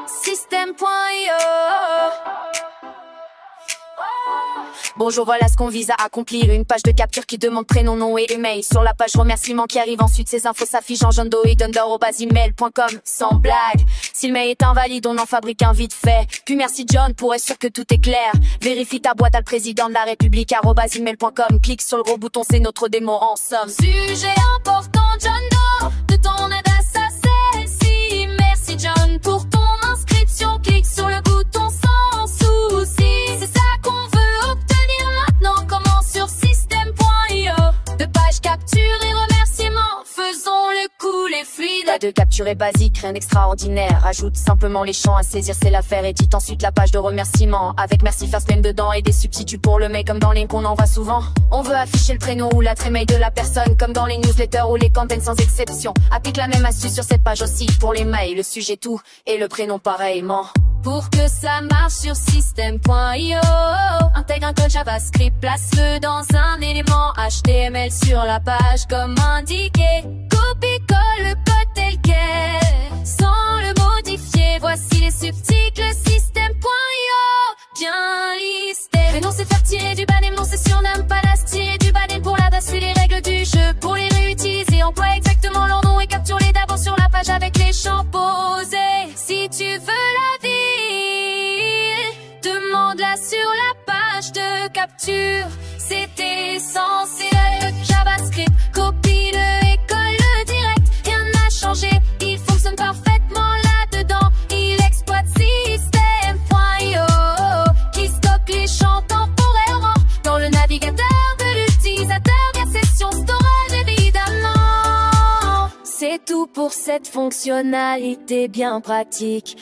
Système.io. Bonjour, voilà ce qu'on vise à accomplir. Une page de capture qui demande prénom, nom et email. Sur la page remerciement qui arrive ensuite, ces infos s'affichent en jaune @email.com. Sans blague, si le mail est invalide, on en fabrique un vite fait. Puis merci John pour être sûr que tout est clair. Vérifie ta boîte à le président de la République @email.com. Clique sur le gros bouton, c'est notre démo en somme. Sujet important, John Doe, de ton aide à sa celle-ci. Merci John pour ton inscription. Clique sur le bouton sans souci. C'est ça qu'on veut obtenir maintenant. Commence sur Système.io. De page capture et remerciements, faisons-le couler fluide. La de capture est basique, rien d'extraordinaire. Ajoute simplement les champs à saisir, c'est l'affaire. Édite ensuite la page de remerciements avec merci first name dedans et des substituts pour le mail comme dans les qu'on envoie souvent. On veut afficher le prénom ou l'adresse mail de la personne comme dans les newsletters ou les campagnes sans exception. Applique la même astuce sur cette page aussi pour les mails, le sujet tout et le prénom pareillement. Pour que ça marche sur Système.io, intègre un code JavaScript, place-le dans un élément HTML sur la page comme indiqué. Copie-colle le code tel quel, sans le modifier. Voici les subtitles Système.io, bien listés. Prénom c'est faire tirer du banname, non c'est surnomme, pas la tirer du banname pour la base, suis les règles du jeu. Pour les réutiliser, emploie exactement leur nom et capture-les d'abord sur la page avec les champs posés. Si tu veux la vie, demande-la sur la page de capture. C'est essentiel, le JavaScript, copie-le et colle-le direct. Rien n'a changé, il fonctionne parfaitement là-dedans. Il exploite Système.io, qui stocke les champs temporairement dans le navigateur de l'utilisateur via session storage évidemment. C'est tout pour cette fonctionnalité bien pratique.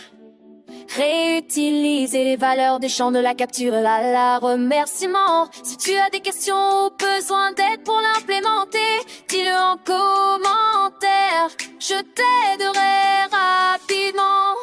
Réutiliser les valeurs des champs de la capture à la remerciement. Si tu as des questions ou besoin d'aide pour l'implémenter, dis-le en commentaire, je t'aiderai rapidement.